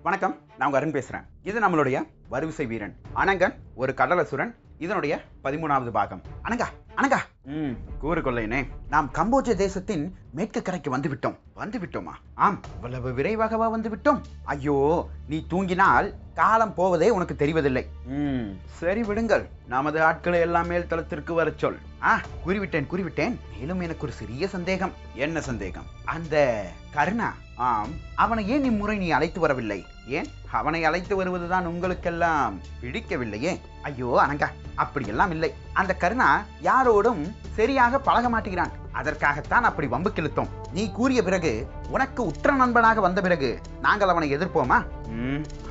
வணக்கம், நான் உங்க அருண் பேசுறேன். இது நம்மளுடைய வரிசை வீரன் அனங்கன் ஒரு கடலசுரன் இதனுடைய 13வது பாகம். அனங்கா அனங்கா கூறு கொள்ளையனே, நாம் கம்போஜ தேசத்தின் மேற்கு கரைக்கு வந்துவிட்டோமா? ஆம், அவ்வளவு விரைவாகவா வந்துவிட்டோம்? ஐயோ, நீ தூங்கினால் காலம் போவதே உனக்கு தெரிவதில்லை. சரி விடுங்கள், நமது ஆட்களை எல்லாம் மேல் தளத்திற்கு வர சொல். கூறிவிட்டேன். மேலும் எனக்கு ஒரு சிறிய சந்தேகம். என்ன சந்தேகம்? அந்த கருணா, ஆம், அவனை ஏன் இம்முறை நீ அழைத்து வரவில்லை? ஏன் அவனை அழைத்து வருவதுதான் உங்களுக்கெல்லாம் பிடிக்கவில்லையே? ஐயோ அனங்கா, அப்படியெல்லாம் இல்லை. அந்த கருணா யாரோடும் சரியாக பழக மாட்டேங்கிறான். அதற்காகத்தான் அப்படி வம்பு கிழுத்தோம். நீ கூறிய பிறகு, உனக்கு உற்ற நண்பனாக வந்த பிறகு நாங்கள் அவனை எதிர்ப்போமா?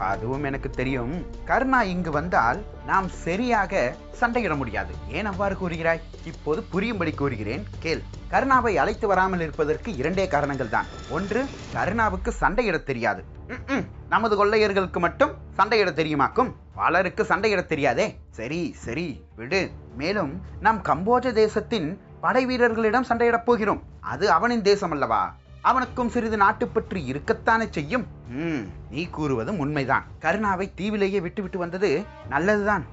அதுவும் எனக்கு தெரியும். கருணா இங்கு வந்தால் நாம் சரியாக சண்டையிட முடியாது. ஏன் அவ்வாறு கூறுகிறாய்? இப்போது புரியும்படி கூறுகிறேன், கேள். கருணாவை அழைத்து வராமல் இருப்பதற்கு 2 காரணங்கள் தான். ஒன்று, கருணாவுக்கு சண்டையிட தெரியாது. நமது கொள்ளையர்களுக்கு மட்டும் சண்டையிட தெரியுமாக்கும், பலருக்கு சண்டையிட தெரியாதே. சரி விடு. மேலும் நாம் கம்போஜ தேசத்தின் படை வீரர்களிடம் சண்டையிடப் போகிறோம். அது அவனின் தேசம் அல்லவா? அவனுக்கும் சிறிது நாட்டுப்பற்று இருக்கத்தானே செய்யும். நீ கூறுவதும் உண்மைதான். கருணாவை தீவிலேயே விட்டு வந்தது நல்லதுதான்.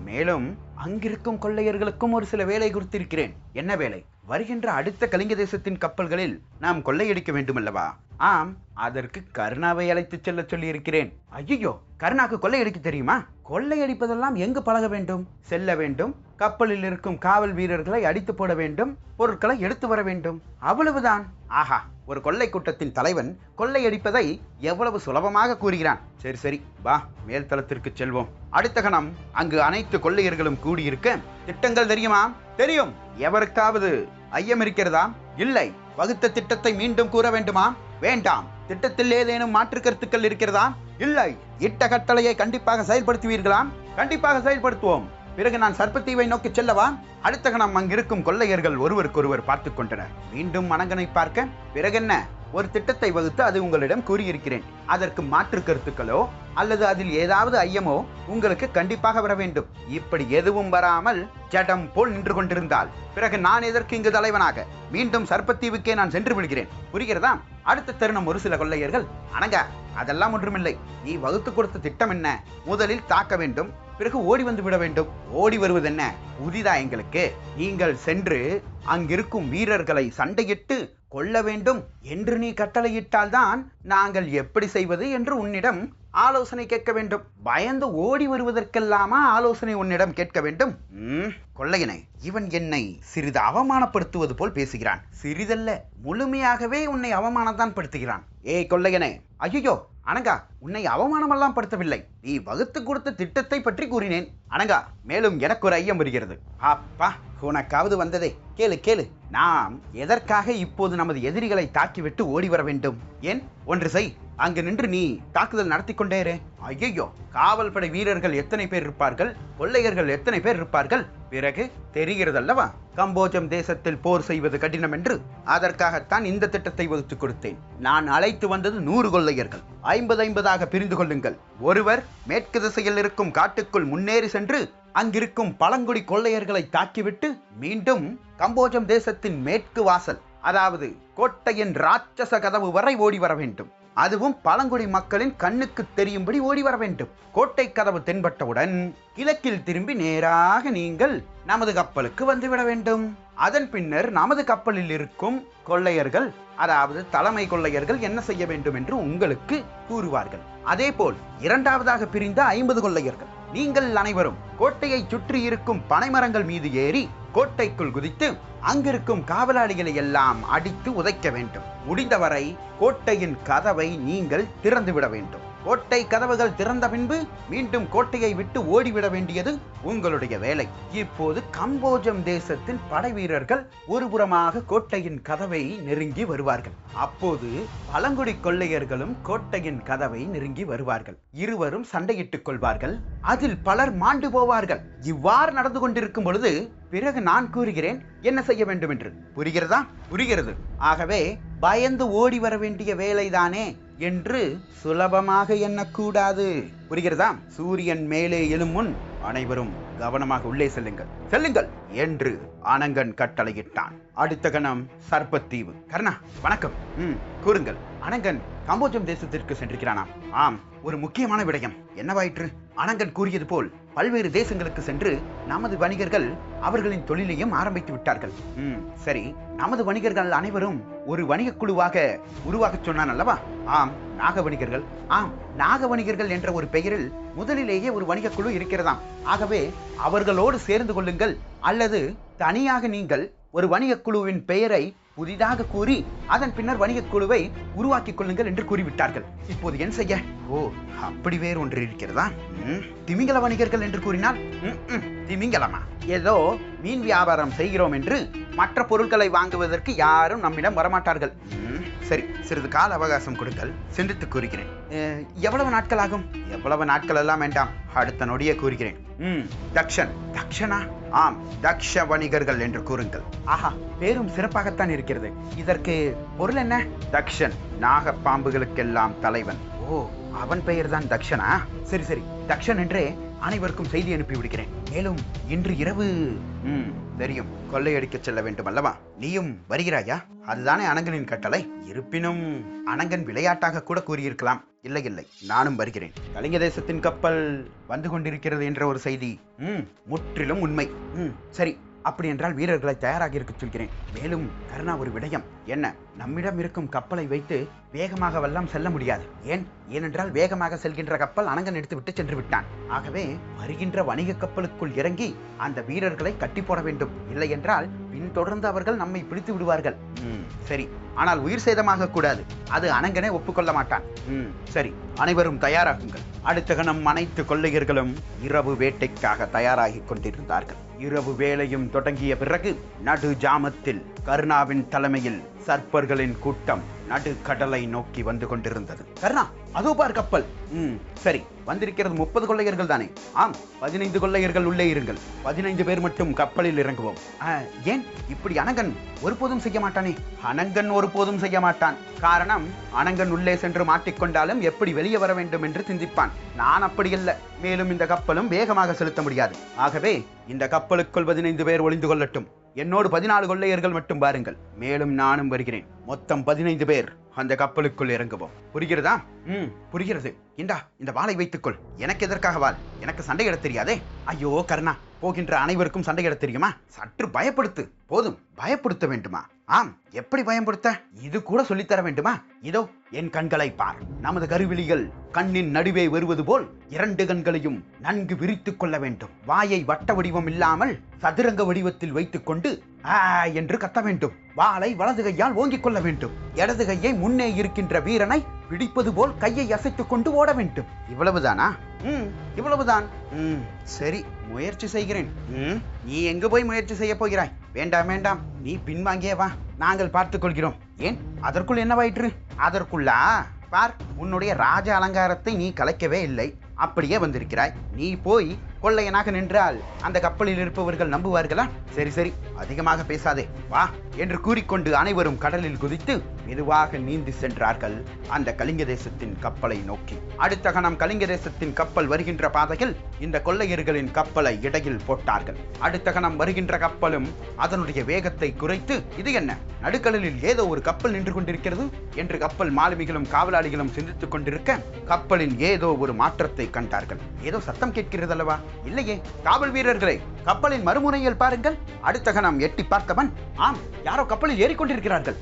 மேலும் அங்கிருக்கும் கொள்ளையர்களுக்கும் ஒரு சில வேலை குறித்திருக்கிறேன். என்ன வேலை? வருகின்ற அடுத்த கலிங்க தேசத்தின் கப்பல்களில் நாம் கொள்ளையடிக்க வேண்டுமல்லவா? ஆம், அதற்கு கருணாவை அழைத்து செல்ல சொல்லி இருக்கிறேன். ஐயோ, கருணாக்கு கொள்ளையடிக்க தெரியுமா? கொள்ளையடிப்பதெல்லாம் எங்கு பழக வேண்டும்? செல்ல வேண்டும், கப்பலில் இருக்கும் காவல் வீரர்களை அடித்து போட வேண்டும், பொருட்களை எடுத்து வர வேண்டும், அவ்வளவுதான். ஆஹா, ஒரு கொள்ளை கூட்டத்தின் தலைவன் கொள்ளையடிப்பதை எவ்வளவு சுலபமாக கூறுகிறான். சரி வா, மேல் தளத்திற்கு செல்வோம். அடுத்த கணம் அங்கு அனைத்து கொள்ளையர்களும் கூடியிருக்க திட்டங்கள் தெரியுமா? தெரியும். எவருக்காவது ஐயம் இருக்கிறதா? இல்லை. வகுத்த திட்டத்தை மீண்டும் கூற வேண்டுமா? வேண்டாம். திட்டத்தில் ஏதேனும் மாற்று கருத்துக்கள் இருக்கிறதா? இல்லை. இட்ட கட்டளையை கண்டிப்பாக செயல்படுத்துவீர்களா? கண்டிப்பாக செயல்படுத்துவோம். பிறகு நான் சர்ப்பத்தீவை நோக்கி செல்லவா? அடுத்த கணம் அங்கிருக்கும் கொள்ளையர்கள் ஒருவருக்கொருவர் பார்த்துக் கொண்டனர். மீண்டும் அனங்கனை பார்க்க, பிறகென்ன, ஒரு திட்டத்தை வகுத்து அது உங்களிடம் கூறியிருக்கிறேன். அதற்கு மாற்று கருத்துக்களோ அல்லது அதில் ஏதாவது ஐயமோ உங்களுக்கு கண்டிப்பாக வர வேண்டும். இப்படி எதுவும் வராமல் ஜடம் போல் நின்று கொண்டிருந்தால் பிறகு நான் எதற்கு இங்கு தலைவனாக? மீண்டும் சர்ப்பத்தீவுக்கே நான் சென்று விடுகிறேன். புரிகிறதா? அடுத்த தருணம் ஒரு சில கொள்ளையர்கள், அனங்கா, அதெல்லாம் ஒன்றுமில்லை. நீ வகுத்து கொடுத்த திட்டம் என்ன? முதலில் தாக்க வேண்டும், பிறகு ஓடி வந்து விட வேண்டும். ஓடி வருவது என்ன புதிதா எங்களுக்கு? நீங்கள் சென்று அங்கிருக்கும் வீரர்களை சண்டையிட்டு கொல்ல வேண்டும் என்று நீ கட்டளையிட்டால் தான் நாங்கள் எப்படி செய்வது என்று உன்னிடம் ஆலோசனை கேட்க வேண்டும். பயந்து ஓடி வருவதற்கெல்லாமா ஆலோசனை உன்னிடம் கேட்க வேண்டும்? கொள்ளையனை, இவன் என்னை சிறிது அவமானப்படுத்துவது போல் பேசுகிறான். சிறிதல்ல, முழுமையாகவே உன்னை அவமானம்தான் படுத்துகிறான். ஏய் கொள்ளையனே! ஐயோ அனங்கா, உன்னை அவமானமெல்லாம் படுத்தவில்லை. நீ வகுத்து கொடுத்த திட்டத்தை பற்றி கூறினேன். அனங்கா, மேலும் எனக்கு ஒரு ஐயம் வருகிறது. அப்பா, உனக்காவது வந்ததே. கேளு. நாம் எதற்காக இப்போது நமது எதிரிகளை தாக்கிவிட்டு ஓடி வர வேண்டும்? ஏன்? ஒன்று செய், அங்கு நின்று நீ தாக்குதல் நடத்தி கொண்டேரே. ஐயோ, காவல் படை வீரர்கள் எத்தனை பேர் இருப்பார்கள்? கொள்ளையர்கள் எத்தனை பேர் இருப்பார்கள்? பிறகு தெரிகிறதல்லவா கம்போஜம் தேசத்தில் போர் செய்வது கடினம் என்று. அதற்காகத்தான் இந்த திட்டத்தை வகுத்து கொடுத்தேன். நான் அழைத்து வந்தது 100 கொள்ளையர்கள். 50-50 பிரிந்து கொள்ளுங்கள். ஒருவர் மேற்கு திசையில் இருக்கும் காட்டுக்குள் முன்னேறி சென்று அங்கிருக்கும் பழங்குடி கொள்ளையர்களை தாக்கிவிட்டு மீண்டும் கம்போஜம் தேசத்தின் மேற்கு வாசல், அதாவது கோட்டையின் ராட்சச கதவு வரை ஓடி வர வேண்டும். அதுவும் பழங்குடி மக்களின் கண்ணுக்கு தெரியும்படி ஓடி வர வேண்டும். கோட்டை கதவு தென்பட்டவுடன் கிழக்கில் திரும்பி நேராக நீங்கள் நமது கப்பலுக்கு வந்துவிட வேண்டும். அதன் பின்னர் நமது கப்பலில் இருக்கும் கொள்ளையர்கள், அதாவது தலைமை கொள்ளையர்கள் என்ன செய்ய வேண்டும் என்று உங்களுக்கு கூறுவார்கள். அதே போல் 2வதாக பிரிந்த 50 கொள்ளையர்கள், நீங்கள் அனைவரும் கோட்டையை சுற்றி இருக்கும் பனைமரங்கள் மீது ஏறி கோட்டைக்குள் குதித்து அங்கிருக்கும் காவலாளிகளை எல்லாம் அடித்து உதைக்க வேண்டும். முடிந்தவரை கோட்டையின் கதவை நீங்கள் திறந்துவிட வேண்டும். கோட்டை கதவுகள் திறந்த பின்பு மீண்டும் கோட்டையை விட்டு ஓடிவிட வேண்டியது உங்களுடைய வேலை. இப்போது கம்போஜம் தேசத்தின் படை வீரர்கள் ஒருபுறமாக கோட்டையின் கதவை நெருங்கி வருவார்கள். அப்போது பழங்குடி கொள்ளையர்களும் கோட்டையின் கதவை நெருங்கி வருவார்கள். இருவரும் சண்டையிட்டுக் கொள்வார்கள். அதில் பலர் மாண்டு போவார்கள். இவ்வாறு நடந்து கொண்டிருக்கும் பொழுது பிறகு நான் கூறுகிறேன் என்ன செய்ய வேண்டும் என்று. புரிகிறதா? புரிகிறது. ஆகவே பயந்து ஓடி வர வேண்டிய வேலைதானே என்று சுலபமாக எண்ணக்கூடாது. புரிகிறதா? சூரியன் மேலே எழும் முன் அனைவரும் கவனமாக உள்ளே செல்லுங்கள் என்று அனங்கன் கட்டளையிட்டான். அடுத்த கணம் சர்ப்பத்தீவு. கர்ணா, வணக்கம். கூறுங்கள். அனங்கன் கம்போஜம் தேசத்திற்கு சென்றிருக்கிறானாம். ஆம், ஒரு முக்கியமான விடயம் என்னவாயிற்று? அனங்கன் கூறியது போல் பல்வேறு தேசங்களுக்கு சென்று நமது வணிகர்கள் அவர்களின் தொழிலையும் ஆரம்பித்து விட்டார்கள். சரி, நமது வணிகர்கள் அனைவரும் ஒரு வணிக குழுவாக உருவாக சொன்னான் அல்லவா? ஆம், நாக வணிகர்கள். ஆம், நாக வணிகர்கள் என்ற ஒரு பெயரில் முதலிலேயே ஒரு வணிக குழு இருக்கிறதாம். ஆகவே அவர்களோடு சேர்ந்து கொள்ளுங்கள், அல்லது தனியாக நீங்கள் ஒரு வணிக குழுவின் பெயரை புதிதாக கூறி அதன் பின்னர் வணிக குழுவை உருவாக்கிக் கொள்ளுங்கள் என்று கூறிவிட்டார்கள். இப்போது என்ன செய்ய? ஓ, அப்படி வேறு ஒன்று இருக்கிறதா? திமிங்கல வணிகர்கள் என்று கூறினால் திமிங்கலமா? ஏதோ மீன் வியாபாரம் செய்கிறோம் என்று மற்ற பொருட்களை வாங்குவதற்கு யாரும் நம்மிடம் வரமாட்டார்கள். சரி, சிறிது கால அவகாசம் கொடுங்கள், சிந்தித்து கூறுகிறேன். எவ்வளவு நாட்கள் ஆகும்? எவ்வளவு நாட்கள் எல்லாம் வேண்டாம், அடுத்த நொடியே கூறுகிறேன். தக்ஷன். தக்ஷனா? ஆம், தக்ஷ வணிகர்கள் என்று கூறுங்கள். ஆஹா, பேரும் சிறப்பாகத்தான் இருக்கிறது. இதற்கு பொருள் என்ன? தக்ஷன் நாகப்பாம்புகளுக்கெல்லாம் தலைவன். ஓ, அவன் பெயர் தான் தக்ஷனா? சரி சரி, தக்ஷன் என்றே அனைவருக்கும் செய்தி அனுப்பி விடுகிறேன். மேலும் இன்று இரவு தெரியும், கொள்ளையடிக்க செல்ல வேண்டும் அல்லவா? நீயும் வருகிறாயா? அதுதானே அனங்கனின் கட்டளை. இருப்பினும் அனங்கன் விளையாட்டாக கூட கூறியிருக்கலாம். இல்லை இல்லை, நானும் வருகிறேன். கலிங்க தேசத்தின் கப்பல் வந்து கொண்டிருக்கிறது என்ற ஒரு செய்தி முற்றிலும் உண்மை. சரி, அப்படி என்றால் வீரர்களை தயாராக இருக்க சொல்கிறேன். மேலும் கருணா, ஒரு விடயம். என்ன? நம்மிடம் இருக்கும் கப்பலை வைத்து வேகமாக வல்லாம் செல்ல முடியாது. ஏனென்றால் வேகமாக செல்கின்ற கப்பல் அனங்கன் எடுத்து விட்டு சென்று விட்டான். ஆகவே வருகின்ற வணிக கப்பலுக்குள் இறங்கி அந்த வீரர்களை கட்டி போட வேண்டும். இல்லை என்றால் பின்தொடர்ந்து அவர்கள் நம்மை பிடித்து விடுவார்கள். சரி, ஆனால் உயிர் சேதமாக கூடாது. அது அனங்கனே ஒப்புக்கொள்ள மாட்டான். சரி, அனைவரும் தயாராகுங்கள். அடுத்த கணம் அனைத்து கொள்ளையர்களும் இரவு வேட்டைக்காக தயாராகி கொண்டிருந்தார்கள். இரவு வேளையும் தொடங்கிய பிறகு நடு ஜாமத்தில் கருணாவின் தலைமையில் சர்ப்பர்களின் கூட்டம் நடு கடலை நோக்கி வந்து கொண்டிருந்தது. கருணா, அதோ பார் கப்பல். சரி, வந்திருக்கிறது 30 கொள்ளையர்கள் தானே? ஆம், 15 கொள்ளையர்கள் உள்ளே இருங்கள். 15 பேர் மட்டும் கப்பலில் இறங்குவோம். ஏன் இப்படி? அனங்கன் ஒருபோதும் செய்ய மாட்டானே. அனங்கன் ஒருபோதும் செய்ய மாட்டான். காரணம், அனங்கன் உள்ளே சென்று மாட்டிக்கொண்டாலும் எப்படி வெளியே வர வேண்டும் என்று சிந்திப்பான். நான் அப்படி அல்ல. மேலும் இந்த கப்பலும் வேகமாக செலுத்த முடியாது. ஆகவே இந்த கப்பலுக்குள் 15 பேர் ஒளிந்து கொள்ளட்டும். என்னோடு 14 கொள்ளையர்கள் மட்டும் பாருங்கள். மேலும் நானும் வருகிறேன். மொத்தம் 15 பேர் அந்த கப்பலுக்குள் இறங்குவோம். புரிகிறதா? புரிகிறது. இந்த வாளை வைத்துக்கொள். எனக்கு எதற்காக வாள்? எனக்கு சண்டையிட தெரியாதே. ஐயோ கருணா, போகின்ற அனைவருக்கும் சண்டையிட தெரியுமா? சற்று பயப்படுத்து. போதும், பயப்படுத்த வேண்டுமா? ஆம், எப்படி பயன்படுத்த? இது கூட சொல்லித்தர வேண்டுமா? இதோ என் கண்களை பார். நமது கருவிழிகள் கண்ணின் நடுவே வருவது போல் 2 கண்களையும் நன்கு விரித்துக் கொள்ள வேண்டும். வாயை வட்ட வடிவம் இல்லாமல் சதுரங்க வடிவத்தில் வைத்துக் கொண்டு என்று கத்த வேண்டும். வாளை வலது கையால் ஓங்கிக் கொள்ள வேண்டும். இடது கையை முன்னே இருக்கின்ற வீரனை பிடிப்பது போல் கையை அசைத்துக் கொண்டு ஓட வேண்டும். இவ்வளவுதானா? இவ்வளவுதான். சரி, முயற்சி செய்கிறேன். நீ எங்கு போய் முயற்சி செய்ய போகிறாய்? வேண்டாம் வேண்டாம், நீ பின்வாங்கியே வா, நாங்கள் பார்த்துக் கொள்கிறோம். ஏன், அதற்குள் என்னவாயிற்று? அதற்குள்ளா? பார், உன்னுடைய ராஜ அலங்காரத்தை நீ கலைக்கவே இல்லை, அப்படியே வந்திருக்கிறாய். நீ போய் கொள்ளையனாக நின்றால் அந்த கப்பலில் இருப்பவர்கள் நம்புவார்களா? சரி சரி, அதிகமாக பேசாதே, வா என்று கூறிக்கொண்டு அனைவரும் கடலில் குதித்து மெதுவாக நீந்தி சென்றார்கள் அந்த கலிங்க தேசத்தின் கப்பலை நோக்கி. அடுத்த கணம் கலிங்க தேசத்தின் கப்பல் வருகின்ற பாதையில் இந்த கொள்ளையர்களின் கப்பலை இடையில் போட்டார்கள். அடுத்த கணம் வருகின்ற கப்பலும் அதனுடைய வேகத்தை குறைத்து, இது என்ன, நடுக்கடலில் ஏதோ ஒரு கப்பல் நின்று கொண்டிருக்கிறது என்று கப்பல் மாலுமிகளும் காவலாளிகளும் சிந்தித்துக் கொண்டிருக்க கப்பலின் ஏதோ ஒரு மாற்றத்தை கண்டார்கள். ஏதோ சத்தம் கேட்கிறது அல்லவா? இல்லையே. காவல் வீரர்களே, கப்பலின் மறுமுனையில் பாருங்கள். அடுத்த கணம் எட்டி பார்த்தவன், ஆம், யாரோ கப்பலில் ஏறிக்கொண்டிருக்கிறார்கள்.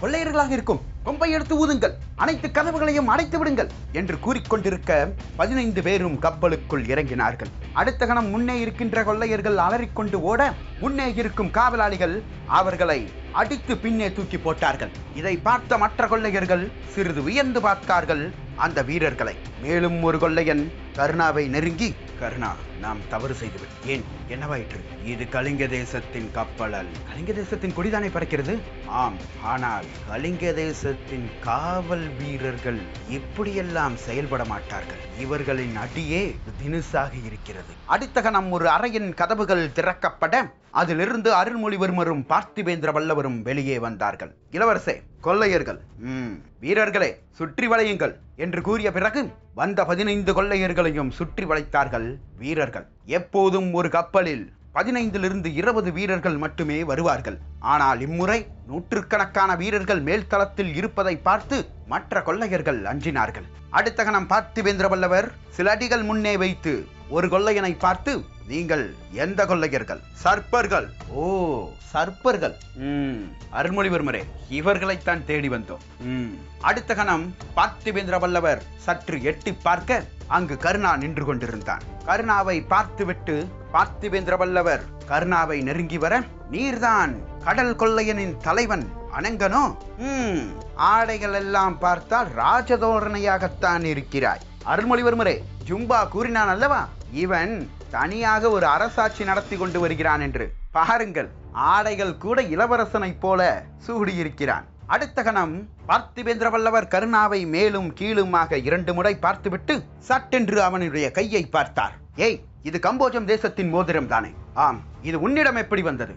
கொள்ளையர்களாக இருக்கும். கொம்பை எடுத்து ஊதுங்கள், அனைத்து கதவுகளையும் அடைத்து விடுங்கள் என்று கூறிக்கொண்டிருக்க 15 பேரும் கப்பலுக்குள் இறங்கினார்கள். அடுத்த கணம் முன்னே இருக்கின்ற கொள்ளையர்கள் அலறிக்கொண்டு ஓட முன்னே இருக்கும் காவலாளிகள் அவர்களை அடித்து பின்னே தூக்கி போட்டார்கள். இதை பார்த்த மற்ற கொள்ளையர்கள் சிறிது வியந்து பார்த்தார்கள் அந்த வீரர்களை. மேலும் ஒரு கொள்ளையன் கருணாவை நெருங்கி, கருணா, நாம் தவறு செய்துவிட்டோம். ஏன், என்னவாயிற்று? இது கலிங்க தேசத்தின் கப்பல் அல்ல. கலிங்க தேசத்தின் கொடிதானே பறக்கிறது? ஆம், ஆனால் கலிங்க தேசத்தின் காவல் வீரர்கள் இப்படியெல்லாம் செயல்பட மாட்டார்கள். இவர்களின் அடியே தினுசாக இருக்கிறது. அடுத்த கணம் ஒரு அறையின் கதவுகள் திறக்கப்பட அதிலிருந்து அருள்மொழிவர்மரும் பார்த்திபேந்திர வல்லவரும் வெளியே வந்தார்கள். இளவரசே, கொள்ளையர்கள் வீரர்களே, சுற்றி வளையுங்கள் என்று கூறிய பிறகு வந்த 15 கொள்ளையர்களையும் சுற்றி வளைத்தார்கள் வீரர்கள். எப்போதும் ஒரு கப்பலில் 15 to 20 வீரர்கள் மட்டுமே வருவார்கள். ஆனால் இம்முறை நூற்றுக்கணக்கான வீரர்கள் மேல்தளத்தில் இருப்பதை பார்த்து மற்ற கொள்ளையர்கள் அஞ்சினார்கள். அடுத்த கணம் பார்த்திபேந்திர பல்லவர் சில அடிகள் முன்னே வைத்து ஒரு கொள்ளையனை பார்த்து, நீங்கள் எந்த கொள்ளையர்கள்? சர்ப்பர்கள். ஓ, சர்ப்பர்கள். அருள்மொழிவர்மரே, இவர்களைத்தான் தேடி வந்தோம். அடுத்த கணம் பார்த்திபேந்திர பல்லவர் சற்று எட்டி பார்க்க அங்கு கருணா நின்று கொண்டிருந்தான். கருணாவை பார்த்துவிட்டு பார்த்திபேந்திர பல்லவர் கருணாவை நெருங்கி வர, நீர்தான் கடல் கொள்ளையனின் தலைவன் அனங்கனோ? ஆடைகள் எல்லாம் பார்த்தால் ராஜதோரணையாகத்தான் இருக்கிறாய். அருள்மொழிவர்மரே, ஜும்பா கூறினான் அல்லவா, இவன் தனியாக ஒரு அரசாட்சி நடத்தி கொண்டு வருகிறான் என்று. பாருங்கள், ஆடைகள் கூட இளவரசனை போல சூடியிருக்கிறான். அடுத்த கணம் பார்த்திபேந்திர பல்லவர் கருணாவை மேலும் கீழுமாக 2 முறை பார்த்துவிட்டு சட்டென்று அவனுடைய கையை பார்த்தார். ஏய், இது கம்போஜம் தேசத்தின் மோதிரம் தானே? ஆம். இது உன்னிடம் எப்படி வந்தது?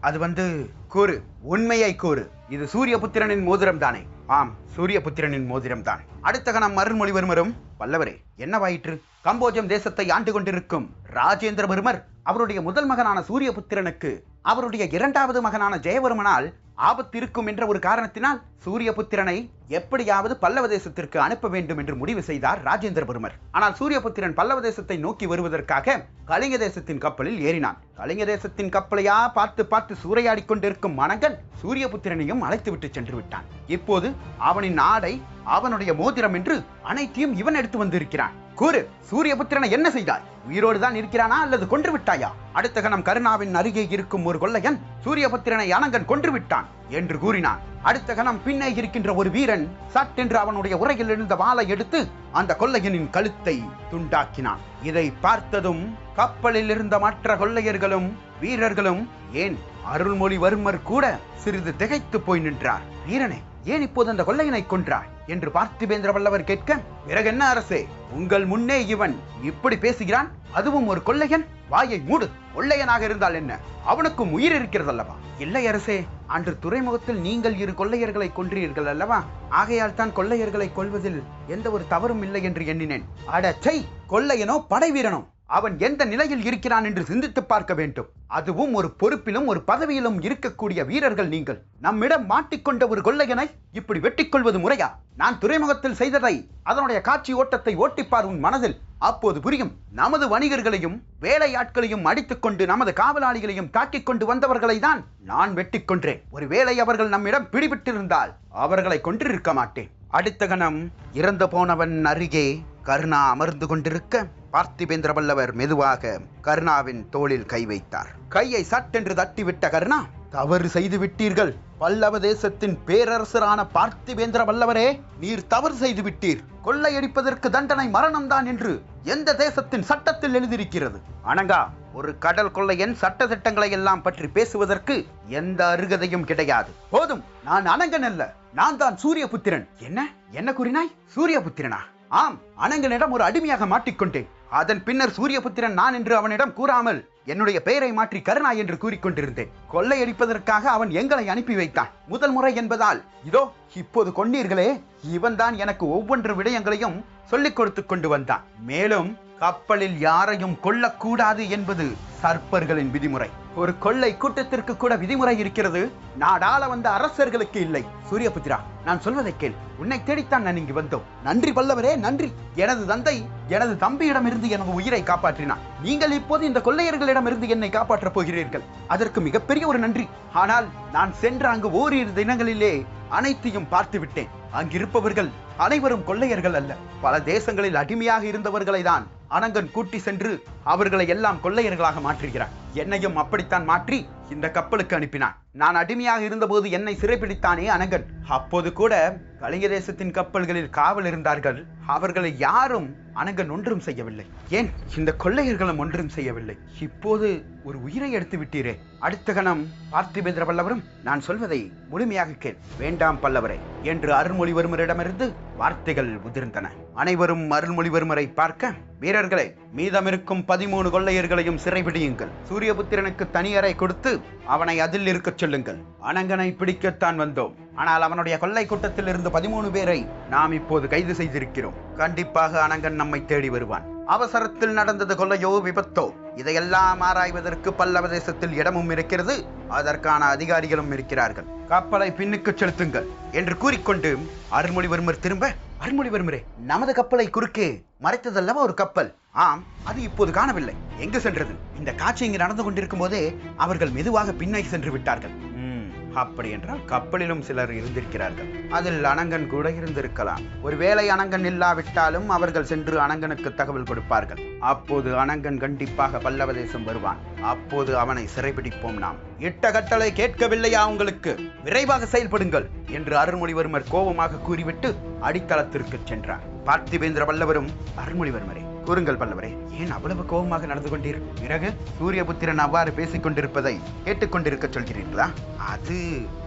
அது வந்து கூறு, உண்மையை கூறு. இது சூரியபுத்திரனின் மோதிரம் தானே? ஆம், சூரியபுத்திரனின் மோதிரம் தான். அடுத்த கணம் அருள்மொழிவர்மரும், பல்லவரே, என்னவாயிற்று? கம்போஜம் தேசத்தை ஆண்டு கொண்டிருக்கும் ராஜேந்திரவர்மர் அவருடைய முதல் மகனான சூரியபுத்திரனுக்கு அவருடைய 2வது மகனான ஜெயவர்மனால் ஆபத்து இருக்கும் என்ற ஒரு காரணத்தினால் சூரியபுத்திரனை எப்படியாவது பல்லவ தேசத்திற்கு அனுப்ப வேண்டும் என்று முடிவு செய்தார் ராஜேந்திரவர்மர். ஆனால் சூரியபுத்திரன் பல்லவ தேசத்தை நோக்கி வருவதற்காக கலிங்க தேசத்தின் கப்பலில் ஏறினான். கலிங்க தேசத்தின் கப்பலையா பார்த்து பார்த்து சூறையாடி கொண்டிருக்கும் அனங்கன் சூரியபுத்திரனையும் அழைத்து விட்டு சென்று விட்டான். இப்போது அவனின் ஆடை, அவனுடைய மோதிரம் என்று அனைத்தையும் இவன் எடுத்து வந்திருக்கிறான். கூறு, சூரியபுத்திரனை என்ன செய்தாய்? உயிரோடு தான் இருக்கிறானா அல்லது கொன்று விட்டாயா? அடுத்த கணம் கருணாவின் அருகே இருக்கும் ஒரு கொள்ளையன், சூரியபுத்திரனை அனங்கன் கொன்று விட்டான் என்று கூறினான். அடுத்த கணம் பின்னே இருக்கின்ற ஒரு வீரன் சட்டென்று அவனுடைய உரையில் இருந்த வாளை எடுத்து அந்த கொள்ளையனின் கழுத்தை துண்டாக்கினான். இதை பார்த்ததும் கப்பலில் இருந்த மற்ற கொள்ளையர்களும் வீரர்களும், ஏன் அருள்மொழிவர்மர் கூட சிறிது திகைத்து போய் நின்றார். வீரனே, ஏன் இப்போது அந்த கொள்ளையனை கொன்றாய் என்று பார்த்திபேந்திர பல்லவர் கேட்க, பிறகு என்ன அரசே, உங்கள் முன்னே இவன் இப்படி பேசுகிறான், அதுவும் ஒரு கொள்ளையன்? வாயை மூடு. கொள்ளையனாக இருந்தால் என்ன, அவனுக்கும் உயிர் இருக்கிறது அல்லவா? இல்லை அரசே, அன்று துறைமுகத்தில் நீங்கள் 2 கொள்ளையர்களை கொன்றீர்கள் அல்லவா? ஆகையால் தான் கொள்ளையர்களை கொல்வதில் எந்த ஒரு தவறும் இல்லை என்று எண்ணினேன். அடச்சை, கொள்ளையனோ படை வீரனோ, அவன் எந்த நிலையில் இருக்கிறான் என்று சிந்தித்து பார்க்க வேண்டும். அதுவும் ஒரு பொறுப்பிலும் ஒரு பதவியிலும் இருக்கக்கூடிய வீரர்கள் நீங்கள். நம்மிடம் மாட்டிக்கொண்ட ஒரு கொள்ளையனை இப்படி வெட்டிக் கொள்வது முறையா? நான் துறைமுகத்தில் செய்ததை, அதனுடைய காட்சி ஓட்டத்தை ஓட்டிப்பார் உன் மனதில். அப்போது புரியும். நமது வணிகர்களையும் வேலையாட்களையும் அடித்துக் கொண்டு நமது காவலாளிகளையும் தாக்கிக் கொண்டு வந்தவர்களை தான் நான் வெட்டிக் கொன்றேன். ஒருவேளை அவர்கள் நம்மிடம் பிடிபட்டிருந்தால் அவர்களை கொன்றிருக்க மாட்டேன். அடுத்த கணம் இறந்து போனவன் அருகே கருணா அமர்ந்து கொண்டிருக்க பார்த்திபேந்திர பல்லவர் மெதுவாக கருணாவின் தோளில் கை வைத்தார். கையை சட்டென்று தட்டிவிட்ட கருணா, தவறு செய்து விட்டீர்கள். பல்லவ தேசத்தின் பேரரசரான பார்த்திபேந்திர பல்லவரே, நீர் தவறு செய்து விட்டீர். கொள்ளையடிப்பதற்கு தண்டனை மரணம்தான் என்று எந்த தேசத்தின் சட்டத்தில் எழுதியிருக்கிறது? அனங்கா, ஒரு கடல் கொள்ளையன் சட்ட திட்டங்களை எல்லாம் பற்றி பேசுவதற்கு எந்த அருகதையும் கிடையாது. போதும், நான் அனங்கன் அல்ல, நான் தான் சூரியபுத்திரன். என்ன கூறினாய்? சூரியபுத்திரனா? ஆம், அனங்கனிடம் ஒரு அடிமையாக மாட்டிக்கொண்டேன். அதன் பின்னர் சூரியபுத்திரன் நான் என்று அவனிடம் கூறாமல் என்னுடைய பெயரை மாற்றி கருணா என்று கூறிக்கொண்டிருந்தேன். கொள்ளையடிப்பதற்காக அவன் எங்களை அனுப்பி வைத்தான். முதல் முறை என்பதால் இதோ இப்போது கொண்டீர்களே, இவன் தான் எனக்கு ஒவ்வொன்று விடயங்களையும் சொல்லிக் கொடுத்து கொண்டு வந்தான். மேலும் கப்பலில் யாரையும் கொல்லக்கூடாது என்பது சர்ப்பர்களின் விதிமுறை. ஒரு கொள்ளை கூட்டத்திற்கு கூட விதிமுறை இருக்கிறது, நாடாள வந்த அரசர்களுக்கு இல்லை. சூரியபுத்திரா, நான் சொல்வதை கேள். உன்னை தேடித்தான் நான் இங்கு வந்தோம். நன்றி பல்லவரே, நன்றி. எனது தந்தை எனது தம்பியிடமிருந்து எனது உயிரை காப்பாற்றினான். நீங்கள் இப்போது இந்த கொள்ளையர்களிடமிருந்து என்னை காப்பாற்றப் போகிறீர்கள். அதற்கு மிகப்பெரிய ஒரு நன்றி. ஆனால் நான் சென்ற அங்கு ஓரிரு தினங்களிலே அனைத்தையும் பார்த்து விட்டேன். அங்கிருப்பவர்கள் அனைவரும் கொள்ளையர்கள் அல்ல. பல தேசங்களில் அடிமையாக இருந்தவர்களை தான் அனங்கன் கூட்டி சென்று அவர்களை எல்லாம் கொள்ளையர்களாக மாற்றுகிறார். என்னையும் அப்படித்தான் மாற்றி இந்த கப்பலுக்கு அனுப்பினான். நான் அடிமையாக இருந்தபோது என்னை சிறைப்பிடித்தானே அனங்கன். அப்போது கூட கலிங்க தேசத்தின் கப்பல்களில் காவல் இருந்தார்கள். அவர்களை யாரும் அனங்கன் ஒன்றும் செய்யவில்லை. ஏன் இந்த கொள்ளையர்களும் ஒன்றும் செய்யவில்லை. இப்போது ஒரு உயிரை எடுத்து விட்டீரே. அடுத்த கணம் பார்த்திபேந்திர பல்லவரும், நான் சொல்வதை முழுமையாக கேள். வேண்டாம் பல்லவரே என்று அருள்மொழிவர்மரிடமிருந்து வார்த்தைகள் உதிர்ந்தன. அனைவரும் அருள்மொழிவர்மரை பார்க்க, வீரர்களே, மீதமிருக்கும் 13 கொள்ளையர்களையும் சிறைபிடியுங்கள். சூரியபுத்திரனுக்கு தனி அறை கொடுத்து அவனை அதில் இருக்கச் சொல்லுங்கள். அனங்கனை பிடிக்கத்தான் வந்தோம். ஆனால் அவனுடைய கொள்ளை கூட்டத்தில் இருந்து 13 பேரை நாம் இப்போது கைது செய்திருக்கிறோம். கண்டிப்பாக அனங்கன் நம்மை தேடி வருவான். அவசரத்தில் நடந்தது கொள்ளையோ விபத்தோ இதையெல்லாம் ஆராய்வதற்கு பல்லவ தேசத்தில் இடமும் இருக்கிறது, அதற்கான அதிகாரிகளும் இருக்கிறார்கள். கப்பலை பின்னுக்கு செலுத்துங்கள் என்று கூறிக்கொண்டு அருள்மொழிவர்மர் திரும்ப, அருள்மொழிவர்மரே, நமது கப்பலை குறுக்கே மறைத்ததல்லவா ஒரு கப்பல்? ஆம், அது இப்போது காணவில்லை. எங்கு சென்றது? இந்த காட்சி இங்கு நடந்து கொண்டிருக்கும் போதே அவர்கள் மெதுவாக பின்னை சென்று விட்டார்கள். அப்படி என்றால் கப்பலிலும் சிலர் இருந்திருக்கிறார்கள். அதில் அனங்கன் கூட இருந்திருக்கலாம். ஒருவேளை அனங்கன் இல்லாவிட்டாலும் அவர்கள் சென்று அனங்கனுக்கு தகவல் கொடுப்பார்கள். அப்போது அனங்கன் கண்டிப்பாக பல்லவ தேசம் வருவான். அப்போது அவனை சிறைபிடிப்போம் நாம். இட்ட கட்டளை கேட்கவில்லையா உங்களுக்கு? விரைவாக செயல்படுங்கள் என்று அருள்மொழிவர்மர் கோபமாக கூறிவிட்டு அடித்தளத்திற்கு சென்றார். பார்த்திபேந்திர பல்லவரும், அருள்மொழிவர்மரே கூறுங்கள் பல்லவரே, ஏன் அவ்வளவு கோபமாக நடந்து கொண்டீர்? பிறகு சூரியபுத்திரன் அவ்வாறு பேசிக் கொண்டிருப்பதை கேட்டுக்கொண்டிருக்க சொல்கிறீர்களா? அது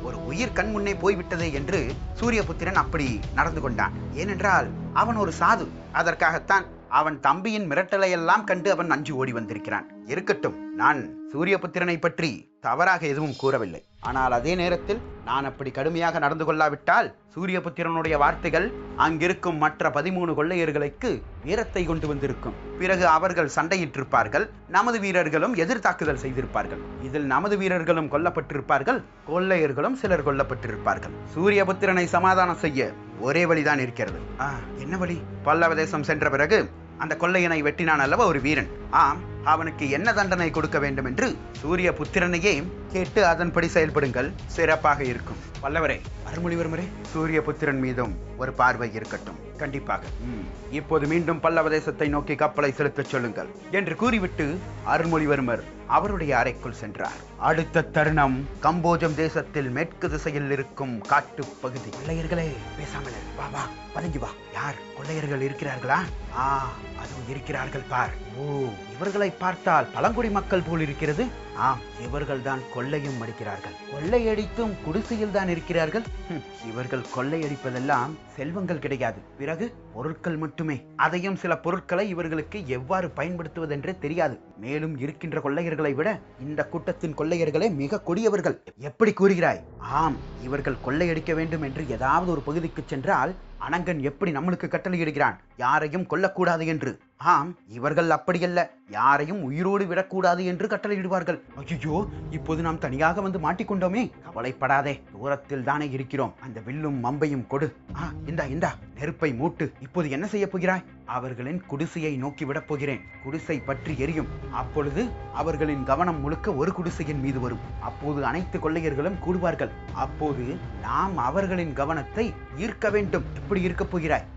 ஒரு உயிர் கண் முன்னே போய்விட்டதே என்று சூரியபுத்திரன் அப்படி நடந்து கொண்டான். ஏனென்றால் அவன் ஒரு சாது. அதற்காகத்தான் அவன் தம்பியின் மிரட்டலை எல்லாம் கண்டு அவன் அஞ்சு ஓடி வந்திருக்கிறான். இருக்கட்டும், நான் சூரியபுத்திரனை பற்றி தவறாக எதுவும் கூறவில்லை. ஆனால் அதே நேரத்தில் நான் அப்படி கடுமையாக நடந்து கொள்ளாவிட்டால் சூரியபுத்திரனுடைய வார்த்தைகள் அங்கிருக்கும் மற்ற 13 கொள்ளையர்களுக்கு வீரத்தை கொண்டு வந்திருக்கும். பிறகு அவர்கள் சண்டையிட்டிருப்பார்கள், நமது வீரர்களும் எதிர் தாக்குதல் செய்திருப்பார்கள். இதில் நமது வீரர்களும் கொல்லப்பட்டிருப்பார்கள், கொள்ளையர்களும் சிலர் கொல்லப்பட்டிருப்பார்கள். சூரியபுத்திரனை சமாதானம் செய்ய ஒரே வழிதான் இருக்கிறது. என்ன வழி? பல்லவ தேசம் சென்ற பிறகு அந்த கொள்ளையனை வெட்டினான் அல்லவா ஒரு வீரன்? ஆம், அவனுக்கு என்ன தண்டனை கொடுக்க வேண்டும் என்று சூரியபுத்திரனையே கேட்டு அதன்படி செயல்படுங்கள், சிறப்பாக இருக்கும். பல்லவரே, அருள்மொழிவர்மரே, சூரியபுத்திரன் மீதும் ஒரு பார்வை இருக்கட்டும். கண்டிப்பாக. இப்போது மீண்டும் பல்லவ தேசத்தை நோக்கி கப்பலை செலுத்தச் சொல்லுங்கள் என்று கூறிவிட்டு அருள்மொழிவர்மர் அவருடைய அறைக்குள் சென்றார். அடுத்த தருணம் கம்போஜம் தேசத்தில் மேற்கு திசையில் இருக்கும் காட்டு பகுதி. கொள்ளையர்களே, பேசாமல் வா வா, பதுங்கி வா. யார்? கொள்ளையர்கள் இருக்கிறார்களா? அதுவும் இருக்கிறார்கள் பார். ஓ, இவர்களை பார்த்தால் பழங்குடி மக்கள் போல் இருக்கிறது. ஆம், இவர்கள் தான் கொள்ளையும் அடிக்கிறார்கள். கொள்ளையடித்தும் குடிசையில் தான் இருக்கிறார்கள். இவர்கள் கொள்ளையடிப்பதெல்லாம் செல்வங்கள் கிடையாது, பிறகு பொருட்கள் மட்டுமே. அதையும் சில பொருட்களை இவர்களுக்கு எவ்வாறு பயன்படுத்துவதென்றே தெரியாது. மேலும் இருக்கின்ற கொள்ளையர்களை விட இந்த கூட்டத்தின் கொள்ளையர்களே மிக கொடியவர்கள். எப்படி கூறுகிறாய்? ஆம், இவர்கள் கொள்ளையடிக்க வேண்டும் என்று ஏதாவது ஒரு பகுதிக்கு சென்றால் அனங்கன் எப்படி நம்மளுக்கு கட்டளையிடுகிறான், யாரையும் கொல்லக்கூடாது என்று. ஆம், இவர்கள் அப்படியல்ல, யாரையும் உயிரோடு விடக்கூடாது என்று கட்டளையிடுவார்கள். ஐயோ, இப்போது நாம் தனியாக வந்து மாட்டிக்கொண்டோமே. கவலைப்படாதே, தூரத்தில் தானே இருக்கிறோம். அந்த வில்லும் மம்பையும் கொடு. இந்தா நெருப்பை மூட்டு. இப்போது என்ன செய்ய போகிறாய்? அவர்களின் குடிசையை நோக்கி விடப் போகிறேன். குடிசை பற்றி எரியும். அப்பொழுது அவர்களின் கவனம் முழுக்க ஒரு குடிசையின் மீது வரும். அப்போது அனைத்து கொள்ளையர்களும் கூடுவார்கள். அப்போது நாம் அவர்களின் கவனத்தை ஈர்க்க வேண்டும். எப்படி இருக்க போகிறாய்?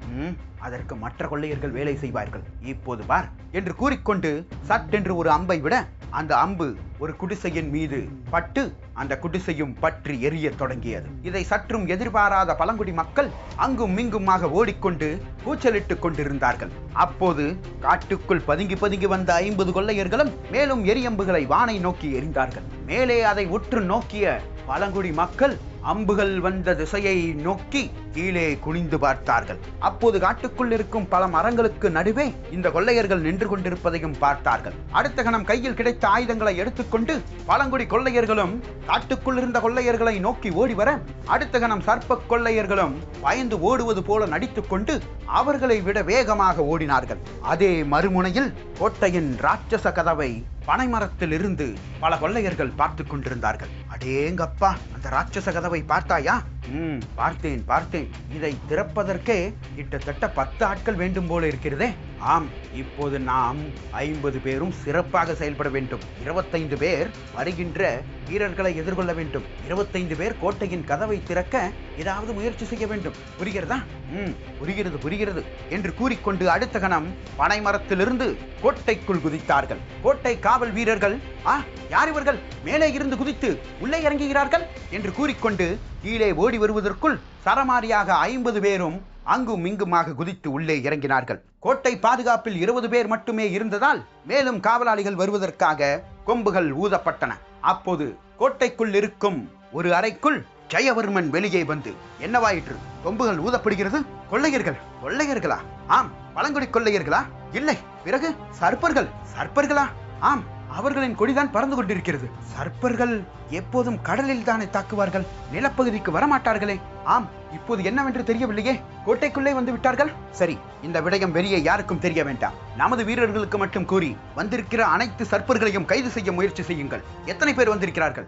அதற்கு மற்ற கொள்ளையர்கள் வேலை செய்வார்கள். இப்போது பார் என்று கூறிக்கொண்டு சட்டென்று ஒரு அம்பை விட அந்த அம்பு ஒரு குடிசையின் மீது பட்டு அந்த குடிசையும் பற்றி எரிய தொடங்கியது. இதை சற்றும் எதிர்பாராத பழங்குடி மக்கள் அங்கும் இங்குமாக ஓடிக்கொண்டு கூச்சலிட்டுக் கொண்டிருந்தார்கள். அப்போது காட்டுக்குள் பதுங்கி வந்த 50 கொள்ளையர்களும் மேலும் எரியம்புகளை வானை நோக்கி எறிந்தார்கள். மேலே அதை உற்று நோக்கிய பழங்குடி மக்கள் அம்புகள் வந்த திசையை நோக்கி கீழே குனிந்து பார்த்தார்கள். அப்போது காட்டுக்குள் இருக்கும் பல மரங்களுக்கு நடுவே இந்த கொள்ளையர்கள் நின்று கொண்டிருப்பதையும் பார்த்தார்கள். அடுத்த கணம் கையில் கிடைத்த ஆயுதங்களை எடுத்துக்கொண்டு பழங்குடி கொள்ளையர்களும் காட்டுக்குள் இருந்த கொள்ளையர்களை நோக்கி ஓடி வர, அடுத்த கணம் சர்ப்ப கொள்ளையர்களும் பயந்து ஓடுவது போல நடித்துக் கொண்டு அவர்களை விட வேகமாக ஓடினார்கள். அதே மறுமுனையில் கோட்டையின் ராட்சச கதவை பனைமரத்தில் இருந்து பல கொள்ளையர்கள் பார்த்து கொண்டிருந்தார்கள். அடேங்கப்பா, அந்த ராட்சச கதவை பார்த்தாயா? பார்த்தேன். இதை திறப்பதற்கே கிட்டத்தட்ட 10 ஆட்கள் வேண்டும் போல இருக்கிறதே. ஆம், இப்போது நாம் 50 பேரும் சிறப்பாக செயல்பட வேண்டும். 25 பேர் வருகின்ற வீரர்களை எதிர்கொள்ள வேண்டும். 25 பேர் கோட்டையின் கதவை திறக்க ஏதாவது முயற்சி செய்ய வேண்டும். புரிகிறதா? புரிகிறது என்று கூறிக்கொண்டு அடுத்த கணம் பனைமரத்திலிருந்து கோட்டைக்குள் குதித்தார்கள். கோட்டை காவல் வீரர்கள், யார் இவர்கள்? மேலே இருந்து குதித்து உள்ளே இறங்குகிறார்கள் என்று கூறிக்கொண்டு கீழே ஓடி வருவதற்குள் சரமாரியாக 50 பேரும் அங்கும் இங்குமாக குதித்து உள்ளே இறங்கினார்கள். கோட்டை பாதுகாப்பில் 20 பேர் மட்டுமே இருந்ததால் மேலும் காவலாளிகள் வருவதற்காக கொம்புகள் ஊதப்பட்டன. அப்போது கோட்டைக்குள் இருக்கும் ஒரு அறைக்குள் ஜெயவர்மன் வெளியே வந்து, என்னவாயிற்று? கொம்புகள் ஊதப்படுகிறது. கொள்ளையர்களா? ஆம். பழங்குடி கொள்ளையர்களா? இல்லை. பிறகு சர்ப்பர்களா? ஆம், அவர்களின் கொடிதான் பறந்து கொண்டிருக்கிறது. சர்ப்பர்கள் எப்போதும் கடலில் தானே தாக்குவார்கள், நிலப்பகுதிக்கு வரமாட்டார்களே. ஆம், இப்போது என்னவென்று தெரியவில்லையே. கோட்டைக்குள்ளே வந்து விட்டார்கள். சரி, இந்த விடயம் வெளியே யாருக்கும் தெரிய வேண்டாம். நமது வீரர்களுக்கு மட்டும் கூறி வந்திருக்கிற அனைத்து சர்ப்பர்களையும் கைது செய்ய முயற்சி செய்யுங்கள். எத்தனை பேர் வந்திருக்கிறார்கள்?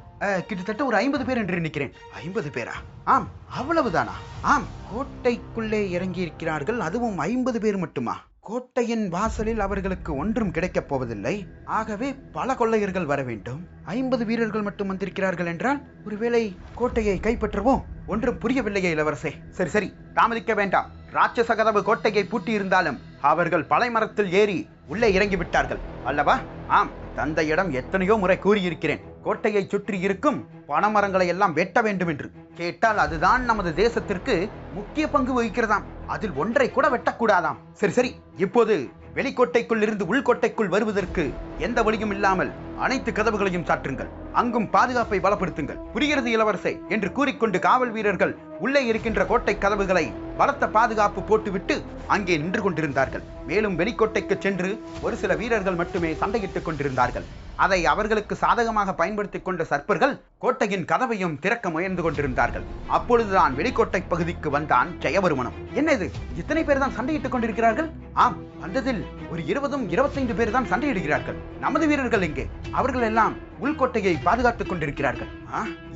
கிட்டத்தட்ட ஒரு 50 பேர் என்று நினைக்கிறேன். 50 பேரா? ஆம், அவ்வளவுதானா? ஆம், கோட்டைக்குள்ளே இறங்கி இருக்கிறார்கள். அதுவும் 50 பேர் மட்டுமா? கோட்டையின் வாசலில் அவர்களுக்கு ஒன்றும் கிடைக்கப் போவதில்லை. ஆகவே பல கொள்ளையர்கள் வர வேண்டும். 50 வீரர்கள் மட்டும் வந்திருக்கிறார்கள் என்றால் ஒருவேளை கோட்டையை கைப்பற்றுவோம். ஒன்றும் புரியவில்லையே இளவரசே. சரி சரி, தாமதிக்க வேண்டாம். ராட்சச கதவு கோட்டையை பூட்டி இருந்தாலும் அவர்கள் பலை மரத்தில் ஏறி உள்ளே இறங்கி விட்டார்கள் அல்லவா? ஆம், தந்தையிடம் எத்தனையோ முறை கூறியிருக்கிறேன். கோட்டையை சுற்றி இருக்கும் பனைமரங்களை எல்லாம் வெட்ட வேண்டும் என்று. கேட்டால் அதுதான் நமது தேசத்திற்கு முக்கிய பங்கு வகிக்கிறதாம். அதில் ஒன்றை கூட வெட்டக்கூடாதாம். சரி சரி, இப்போது வெளிக்கோட்டைக்குள் இருந்து உள்கோட்டைக்குள் வருவதற்கு எந்த வழியும் இல்லாமல் அனைத்து கதவுகளையும் சாற்றுங்கள். அங்கும் பாதுகாப்பை பலப்படுத்துங்கள். புரிகிறது இளவரசே என்று கூறிக்கொண்டு காவல் வீரர்கள் உள்ளே இருக்கின்ற கோட்டை கதவுகளை பலத்த பாதுகாப்பு போட்டுவிட்டு அங்கே நின்று கொண்டிருந்தார்கள். மேலும் வெளிக்கோட்டைக்கு சென்று ஒரு சில வீரர்கள் மட்டுமே சண்டையிட்டுக் கொண்டிருந்தார்கள். அதை அவர்களுக்கு சாதகமாக பயன்படுத்திக் கொண்ட சர்ப்பர்கள் கோட்டையின் கதவையும் திறக்க முயன்று கொண்டிருந்தார்கள். அப்பொழுதுதான் வெளிக்கோட்டை பகுதிக்கு வந்தான் ஜெயவர்மனும். என்ன இது, இத்தனை பேர் தான் சண்டையிட்டுக் கொண்டிருக்கிறார்கள்? ஆம், வந்ததில் ஒரு 20-25 பேர் தான் சண்டையிடுகிறார்கள். நமது வீரர்கள் எங்கே? அவர்கள் எல்லாம் உள்கோட்டையை பாதுகாத்துக் கொண்டிருக்கிறார்கள்.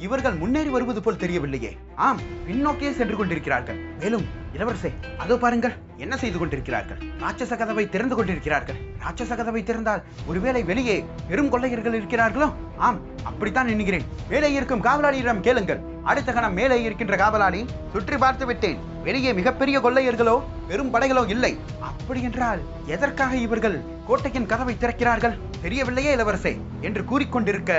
இவர்கள் முன்னேறி வருவது போல் தெரியவில்லையே. ஆம், பின்னோக்கியே சென்று கொண்டிருக்கிறார்கள். மேலும் இளவரசே, அதோ பாருங்கள், என்ன செய்து கொண்டிருக்கிறார்கள்? ராட்சச கதவை திறந்து கொண்டிருக்கிறார்கள். ராட்சச கதவை திறந்தால் ஒருவேளை வெளியே பெரும் கொள்ளையர்கள் இருக்கிறார்களோ? ஆம், அப்படித்தான் எண்ணுகிறேன். மேலே இருக்கும் காவலாளியிடம் கேளுங்கள். அடுத்த கணம் மேலே இருக்கின்ற காவலாளி, சுற்றி பார்த்து விட்டேன். வெளியே மிகப்பெரிய கொள்ளையர்களோ பெரும் படைகளோ இல்லை. அப்படி என்றால் எதற்காக இவர்கள் கோட்டையின் கதவை திறக்கிறார்கள்? தெரியவில்லையே இளவரசே என்று கூறிக்கொண்டிருக்க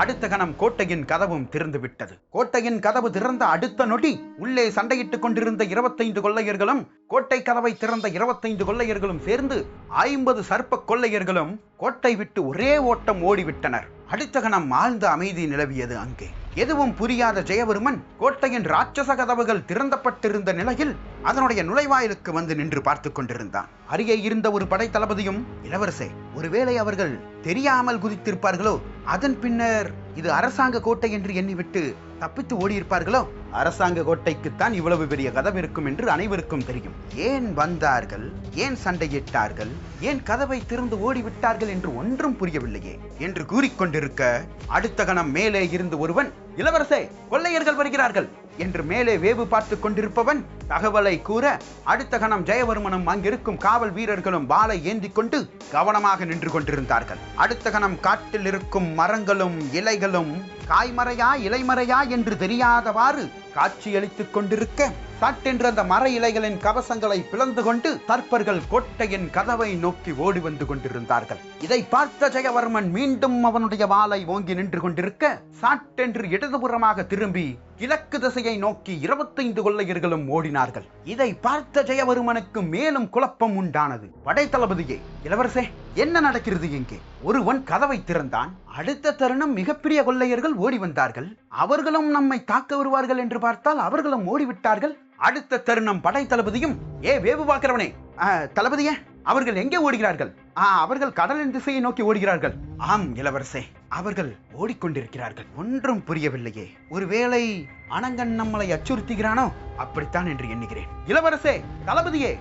அடுத்த கணம் கோட்டையின் கதவும் திறந்து விட்டது. கோட்டையின் கதவு திறந்த அடுத்த நொடி உள்ளே சண்டையிட்டுக் கொண்டிருந்த 25 கொள்ளையர்களும் கோட்டை கதவை திறந்த 25 கொள்ளையர்களும் சேர்ந்து 50 சர்ப்ப கொள்ளையர்களும் கோட்டை விட்டு ஒரே ஓட்டம் ஓடிவிட்டனர். அடுத்த கணம் ஆழ்ந்த அமைதி நிலவியது அங்கே. எதுவும் புரியாத ஜெயவர்மன் கோட்டையின் ராட்சச கதவுகள் திறந்தப்பட்டிருந்த நிலையில் அதனுடைய நுழைவாயிலுக்கு வந்து நின்று பார்த்து கொண்டிருந்தான். அருகே இருந்த ஒரு படை தளபதியும், இளவரசே, ஒருவேளை அவர்கள் தெரியாமல் குதித்திருப்பார்களோ? அதன் பின்னர் இது அரசாங்க கோட்டை என்று எண்ணிவிட்டு தப்பித்து ஓடியிருப்பார்களோ? அரசாங்க கோட்டைக்குத்தான் இவ்வளவு பெரிய கதவு இருக்கும் என்று அனைவருக்கும் தெரியும். ஏன் வந்தார்கள், ஏன் சண்டையிட்டார்கள், ஏன் கதவை திறந்து ஓடிவிட்டார்கள் என்று ஒன்றும் புரியவில்லையே என்று கூறிக்கொண்டிருக்க அடுத்த கணம் மேலே இருந்து ஒருவன், இளவரசே, கொள்ளையர்கள் வருகிறார்கள் என்று மேலே வேவு பார்த்து கொண்டிருப்பவன் தகவலை கூற அடுத்த கணம் ஜெயவர்மனும் அங்கிருக்கும் காவல் வீரர்களும் வாளை ஏந்தி கொண்டு கவனமாக நின்று கொண்டிருந்தார்கள். அடுத்த கணம் காட்டில் இருக்கும் மரங்களும் இலைகளும் காய்மறையா இலைமறையா என்று தெரியாதவாறு காட்சியளித்துக் கொண்டிருக்க சட்டென்று அந்த மர இலைகளின் கவசங்களை பிளந்து கொண்டு சர்ப்பர்கள் கோட்டையின் கதவை நோக்கி ஓடி வந்து கொண்டிருந்தார்கள். இதை பார்த்த ஜெயவர்மன் மீண்டும் அவனுடைய வாளை ஓங்கி நின்று கொண்டிருக்க சட்டென்று இடதுபுறமாக திரும்பி கிழக்கு திசையை நோக்கி 25 கொள்ளையர்களும் ஓடினார்கள். இதை பார்த்த ஜெயவர்மனுக்கு மேலும் குழப்பம் உண்டானது. படை தளபதியே, இளவரசே, என்ன நடக்கிறது இங்கே? ஒருவன் கதவை திறந்தான். அடுத்த தருணம் மிகப்பெரிய கொள்ளையர்கள் ஓடி வந்தார்கள். அவர்களும் நம்மை தாக்க வருவார்கள் என்று பார்த்தால் அவர்களும் ஓடிவிட்டார்கள். அடுத்த தருணம் படை தளபதியும், வேவு பார்க்கிறவனே, தளபதியே, அவர்கள் எங்கே ஓடுகிறார்கள்? அவர்கள் கடலின் திசையை நோக்கி ஓடுகிறார்கள். ஆம் இளவரசே, அவர்கள் ஓடிக்கொண்டிருக்கிறார்கள். ஒன்றும் புரியவில்லையே. ஒருவேளை அனங்கன் நம்மளை அச்சுறுத்துகிறானோ? அப்படித்தான் என்று எண்ணுகிறேன். இளவரசே, தளபதியே,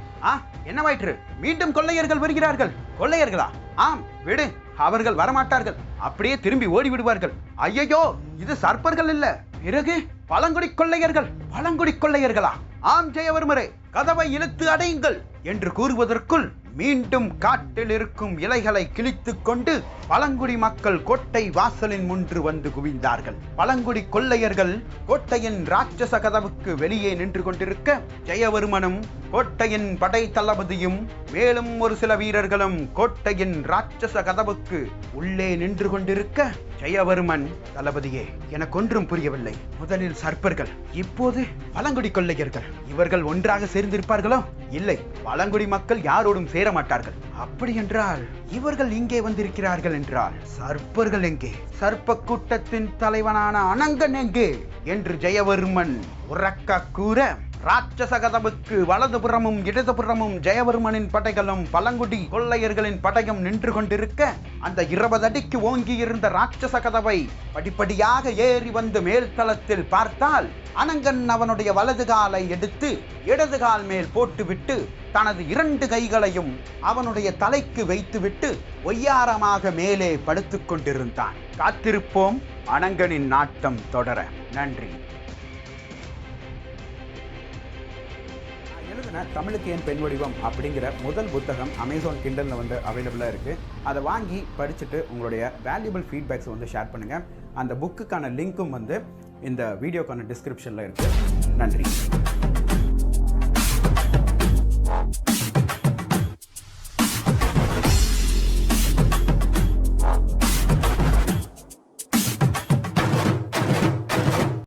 என்னவாயிற்று? மீண்டும் கொள்ளையர்கள் வருகிறார்கள். கொள்ளையர்களா? ஆம், விடு, அவர்கள் வரமாட்டார்கள். அப்படியே திரும்பி ஓடி விடுவார்கள். ஐயோ, இது சர்ப்பர்கள் இல்ல, பிறகு பழங்குடி கொள்ளையர்கள். பழங்குடி கொள்ளையர்களா? ஆம் ஜெயவர்மரே, கதவை இழுத்து அடையுங்கள் என்று கூறுவதற்குள் மீண்டும் காட்டில் இருக்கும் இலைகளை கிழித்துக் கொண்டு பழங்குடி மக்கள் கோட்டை வாசலின் முன்று வந்து குவிந்தார்கள். பழங்குடி கொள்ளையர்கள் கோட்டையின் ராட்சச கதவுக்கு வெளியே நின்று கொண்டிருக்க ஜெயவர்மனும் கோட்டையின் படை தளபதியும் மேலும் ஒரு சில வீரர்களும் கோட்டையின் ராட்சச கதவுக்கு உள்ளே நின்று கொண்டிருக்க ஜெயவர்மன், தளபதியே, எனக்கு ஒன்றும் புரியவில்லை. முதலில் சர்ப்பர்கள், இப்போது பழங்குடி கொள்ளையர்கள். இவர்கள் ஒன்றாக சேர்ந்திருப்பார்களோ? இல்லை, பழங்குடி மக்கள் யாரோடும் சேர மாட்டார்கள். அப்படி என்றால் இவர்கள் இங்கே வந்திருக்கிறார்கள் என்றால் சர்ப்பர்கள் எங்கே? சர்ப்ப கூட்டத்தின் தலைவனான அனங்கன் எங்கே என்று ஜெயவர்மன் உறக்க கூற ராட்சச கதவுக்கு வலதுபுறமும் இடதுபுறமும் ஜெயவர்மனின் படைகளும் பழங்குடி கொள்ளையர்களின் படையும் நின்று கொண்டிருக்க அந்த 20 அடிக்கு ஓங்கி இருந்த ராட்சச கதவை படிப்படியாக ஏறி வந்து மேல் தளத்தில் பார்த்தால் அனங்கன் அவனுடைய வலது காலை எடுத்து இடது கால் மேல் போட்டுவிட்டு தனது 2 கைகளையும் அவனுடைய தலைக்கு வைத்துவிட்டு ஒய்யாரமாக மேலே படுத்துக் கொண்டிருந்தான். காத்திருப்போம் அனங்கனின் நாட்டம் தொடர. நன்றி. எழுதின தமிழுக்கு ஏன் பெண் வடிவம் அப்படிங்கிற முதல் புத்தகம் அமேசான் கிண்டலில் வந்து அவைலபிளாக இருக்குது. அதை வாங்கி படிச்சுட்டு உங்களுடைய வேல்யூபிள் ஃபீட்பேக்ஸ் வந்து ஷேர் பண்ணுங்கள். அந்த புக்குக்கான லிங்க்கும் வந்து இந்த வீடியோக்கான டிஸ்கிரிப்ஷனில் இருக்குது. நன்றி.